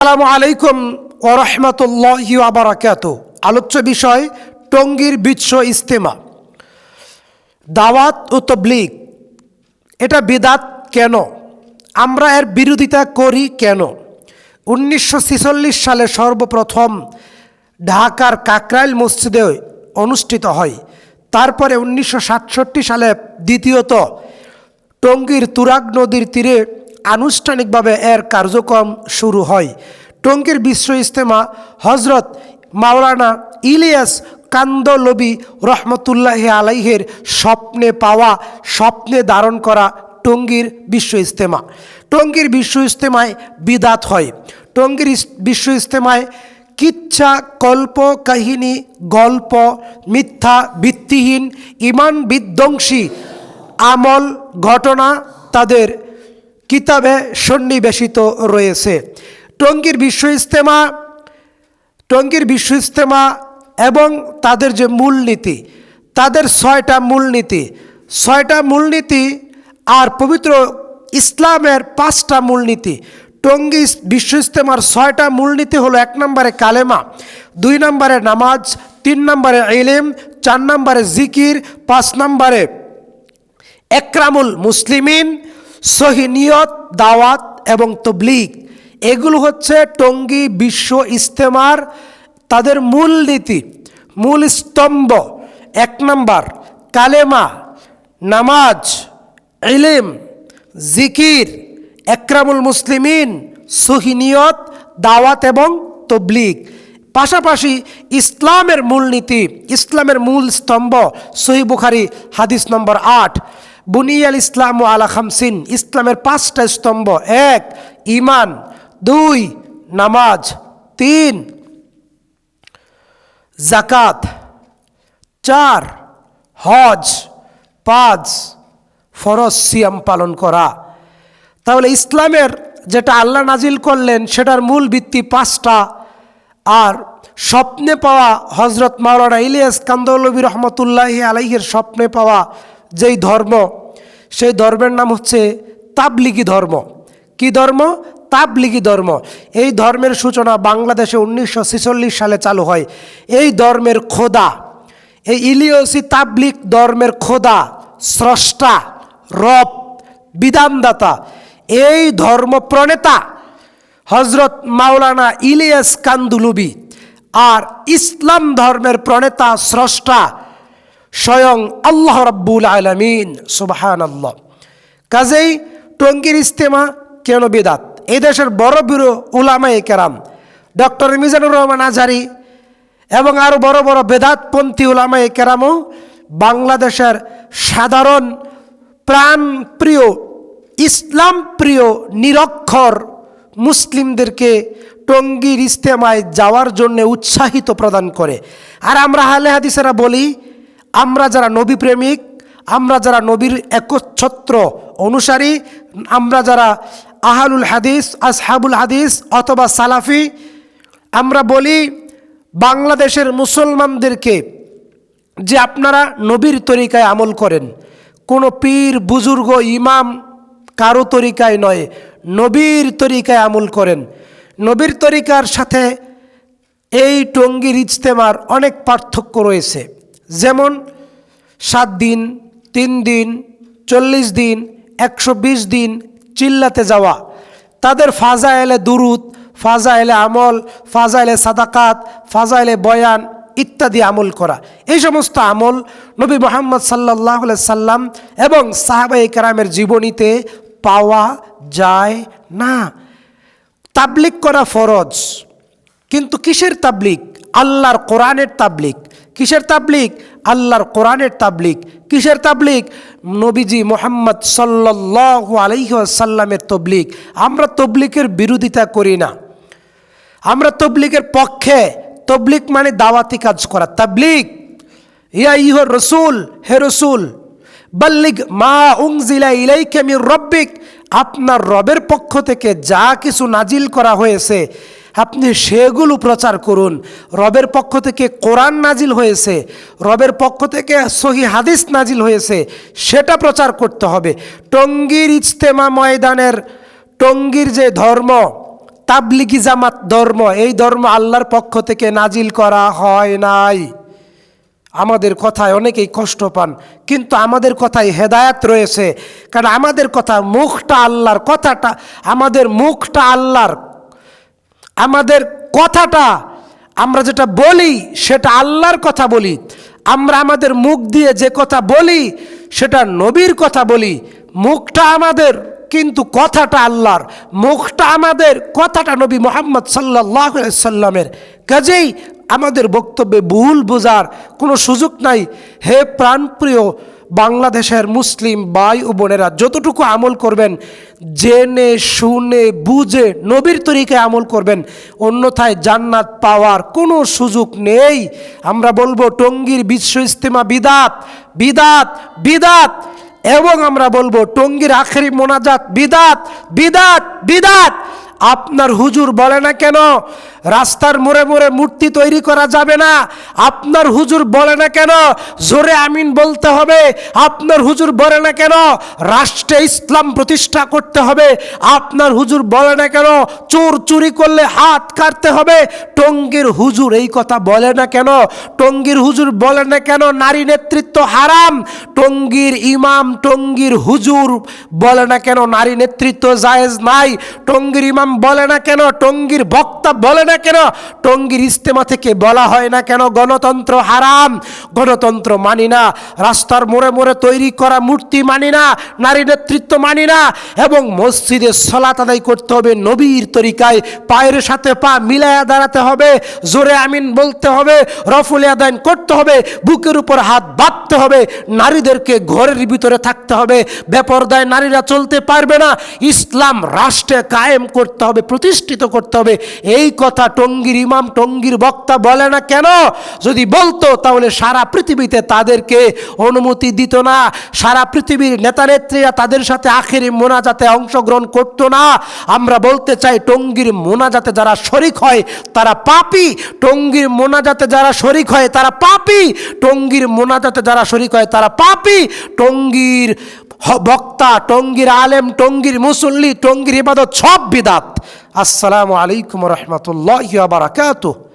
আসসালামু আলাইকুম ওয়া রাহমাতুল্লাহি ওয়া বারাকাতুহু। আলোচ্য বিষয় টঙ্গীর বিশ্ব ইজতেমা, দাওয়াত ও তাবলীগ। এটা বিদআত কেন? আমরা এর বিরোধিতা করি কেন? 1946 সালে সর্বপ্রথম ঢাকার কাকরাইল মসজিদে অনুষ্ঠিত হয়। তারপরে 1967 সালে দ্বিতীয়ত টঙ্গীর তুরাগ নদীর তীরে আনুষ্ঠানিকভাবে এর কার্যক্রম শুরু হয়। টঙ্গীর বিশ্ব ইজতেমা হজরত মাওলানা ইলিয়াস কান্দলবি রহমতুল্লাহি আলাইহের স্বপ্নে পাওয়া, স্বপ্নে ধারণ করা টঙ্গীর বিশ্ব ইজতেমা। টঙ্গীর বিশ্ব ইজতেমায় বিদআত হয়। টঙ্গীর বিশ্ব ইজতেমায় কিচ্ছা, কল্প কাহিনী, গল্প, মিথ্যা ভিত্তিহীন, ইমান বিধ্বংসী আমল, ঘটনা তাদের কিতাবে সন্নিবেশিত রয়েছে। টঙ্গীর বিশ্ব ইজতেমা এবং তাদের যে মূলনীতি, তাদের 6টা মূলনীতি আর পবিত্র ইসলামের 5টা মূলনীতি। টঙ্গী বিশ্ব ইজতেমার 6টা মূলনীতি হলো: 1 নম্বরে কালেমা, 2 নম্বরে নামাজ, 3 নম্বরে ইলম, 4 নম্বরে জিকির, 5 নম্বরে একরামুল মুসলিমিন, সহি নিয়ত, দাওয়াত এবং তাবলীগ। এগুলো হচ্ছে টঙ্গী বিশ্ব ইজতেমার তাদের মূলনীতি, মূল স্তম্ভ। 1 নম্বর কালেমা, নামাজ, ইলম, জিকির, একরামুল মুসলিমিন, সহি নিয়ত, দাওয়াত এবং তাবলীগ। পাশাপাশি ইসলামের মূলনীতি, ইসলামের মূল স্তম্ভ সহিহ বুখারী হাদিস নম্বর 8, বুনিয়াল ইসলাম আলা খামসিন। ইসলামের 5টা স্তম্ভ: 1 ঈমান, 2 নামাজ, 3 যাকাত, 4 হজ, 5 ফরজ সিয়াম পালন করা। তাহলে ইসলামের যেটা আল্লাহ নাজিল করলেন সেটার মূল ভিত্তি 5টা। আর স্বপ্নে পাওয়া হজরত মাওলানা ইলিয়াস কান্দলবি রহমতুল্লাহি আলাইহির স্বপ্নে পাওয়া যেই ধর্ম, সেই ধর্মের নাম হচ্ছে তাবলিগি ধর্ম। কি ধর্ম? তাবলিগি ধর্ম। এই ধর্মের সূচনা বাংলাদেশে 1946 সালে চালু হয়। এই ধর্মের খোদা, এই ইলিয়াসি তাবলিগ ধর্মের খোদা, স্রষ্টা, রব, বিধানদাতা, এই ধর্ম প্রণেতা হজরত মাওলানা ইলিয়াস কান্দলবি। আর ইসলাম ধর্মের প্রণেতা, স্রষ্টা স্বয়ং আল্লাহ রাব্বুল আলামিন, সুবহানাল্লাহ। কাজেই টঙ্গীর ইজতেমা কেন বিদআত? এই দেশের বড় বড় উলামায়ে কেরাম, ডক্টর মিজানুর রহমান আজহারী এবং আরও বড় বড় বেদাতপন্থী উলামায়ে কেরামও বাংলাদেশের সাধারণ প্রাণপ্রিয়, ইসলাম প্রিয়, নিরক্ষর মুসলিমদেরকে টঙ্গীর ইজতেমায় যাওয়ার জন্য উৎসাহিত প্রদান করে। আর আমরা আহলে হাদিসেরা বলি, আমরা যারা নবী প্রেমিক, আমরা যারা নবীর একচ্ছত্র অনুসারী, আমরা যারা আহলুল হাদিস, আসহাবুল হাদিস অথবা সালাফি, আমরা বলি বাংলাদেশের মুসলমানদেরকে যে আপনারা নবীর তরিকায় আমল করেন, কোনো পীর, বুজুর্গ, ইমাম কারো তরিকায় নয়, নবীর তরিকায় আমল করেন। নবীর তরিকার সাথে এই টঙ্গীর ইজতেমার অনেক পার্থক্য রয়েছে। যেমন 7 দিন, 3 দিন, 40 দিন, 120 দিন চিল্লাতে যাওয়া, তাদের ফাজাইলে দুরুদ, ফাজাইলে আমল, ফাজাইলে সাদাকাত, ফাজাইলে বয়ান ইত্যাদি আমল করা। এই সমস্ত আমল নবী মুহাম্মদ সাল্লাল্লাহু আলাইহি সাল্লাম এবং সাহাবায়ে কেরামের জীবনীতে পাওয়া যায় না। তাবলীগ করা ফরজ, কিন্তু কিসের তাবলীগ? আল্লাহর কোরআনের তাবলীগ। কিসের তাবলীগ? আল্লাহর কোরআনের তাবলীগ। কিসের তাবলীগ? নবীজি মুহাম্মদ সাল্লাল্লাহু আলাইহি ওয়াসাল্লামের তাবলীগ। আমরা তাবলীগের বিরোধিতা করি না, আমরা তাবলীগের পক্ষে। তাবলীগ মানে দাওয়াতি কাজ করা। তাবলীগ, ইয়া আইয়ুহার রাসূল, হে রাসূল, বাল্লিগ মা উনজিলা ইলাইকা মির রাব্বিক, আপনার রবের পক্ষ থেকে যা কিছু নাজিল করা হয়েছে আপনি সেগুলো প্রচার করুন। রবের পক্ষ থেকে কোরআন নাজিল হয়েছে, রবের পক্ষ থেকে সহি হাদিস নাজিল হয়েছে, সেটা প্রচার করতে হবে। টঙ্গীর ইজতেমা ময়দানের টঙ্গীর যে ধর্ম, তাবলিগি জামাত ধর্ম, এই ধর্ম আল্লাহর পক্ষ থেকে নাজিল করা হয় নাই। আমাদের কথায় অনেকেই কষ্ট পান, কিন্তু আমাদের কথায় হেদায়াত রয়েছে, কারণ আমাদের কথা মুখটা আল্লাহর, কথাটা আমাদের মুখটা আল্লাহর, আমাদের কথাটা আমরা যেটা বলি সেটা আল্লাহর কথা বলি। আমরা আমাদের মুখ দিয়ে যে কথা বলি সেটা নবীর কথা বলি। মুখটা আমাদের কিন্তু কথাটা আল্লাহর, মুখটা আমাদের, কথাটা নবী মুহাম্মদ সাল্লাল্লাহু আলাইহি সাল্লামের। কাজেই আমাদের বক্তব্যে ভুল বোঝার কোনো সুযোগ নাই। হে প্রাণপ্রিয় বাংলাদেশের মুসলিম ভাই ও বোনেরা, যতটুকু আমল করবেন জেনে শুনে বুঝে নবীর তরিকায় আমল করবেন, অন্যথায় জান্নাত পাওয়ার কোনো সুযোগ নেই। আমরা বলবো টঙ্গীর বিশ্ব ইজতেমা বিদাত, বিদাত, বিদাত, এবং আমরা বলবো টঙ্গীর আখেরি মোনাজাত বিদাত, বিদাত, বিদাত। আপনার হুজুর বলে না কেন রাস্তার মোড়ে মোড়ে মূর্তি তৈরি করা যাবে না? আপনার হুজুর বলে না কেন জোরে আমিন বলতে হবে? আপনার হুজুর বলে না কেন রাষ্ট্রে ইসলাম প্রতিষ্ঠা করতে হবে? আপনার হুজুর বলে না কেন চোর চুরি করলে হাত কাটতে হবে? টঙ্গীর হুজুর এই কথা বলে না কেন? টঙ্গীর হুজুর বলে না কেন নারী নেতৃত্ব হারাম? টঙ্গীর ইমাম, টঙ্গীর হুজুর বলে না কেন নারী নেতৃত্ব জায়েজ নাই? টঙ্গীর ইমাম বলে না কেন, টঙ্গীর বক্তা বলে না কেন, টঙ্গীর ইজতেমা থেকে বলা হয় না কেন গণতন্ত্র হারাম? গণতন্ত্র মানি না, রাস্তার মোড়ে মোড়ে তৈরি করা মূর্তি মানি না, নারী নেতৃত্ব মানি না, এবং মসজিদে সালাত আদায় করতে হবে নবীর তরিকায়, পায়ের সাথে পা মিলায়া দাঁড়াতে হবে, জোরে আমিন বলতে হবে, রফুল আদান করতে হবে, বুকের উপর হাত বাঁধতে হবে, নারীদেরকে ঘরের ভিতরে থাকতে হবে, বেপরদায় নারীরা চলতে পারবে না, ইসলাম রাষ্ট্রে কায়েম করতে হবে, প্রতিষ্ঠিত করতে হবে। এই কথা টঙ্গীর ইমাম, টঙ্গীর বক্তা বলে না কেন? যদি বলতো তাহলে সারা পৃথিবীতে তাদেরকে অনুমতি দিত না, সারা পৃথিবীর নেতা নেত্রীরা তাদের সাথে আখেরি মোনাজাতে অংশগ্রহণ করতো না। আমরা বলতে চাই টঙ্গীর মোনাজাতে যারা শরিক হয় তারা পাপী, টঙ্গীর মোনাজাতে যারা শরিক হয় তারা পাপী, টঙ্গীর মোনাজাতে যারা শরিক হয় তারা পাপী। টঙ্গীর বক্তা, টঙ্গীর আলেম, টঙ্গীর মুসল্লি, টঙ্গীর ইবাদত সব বিদাত। আসসালামু আলাইকুম ওয়া রাহমাতুল্লাহি ওয়া বারাকাতুহু।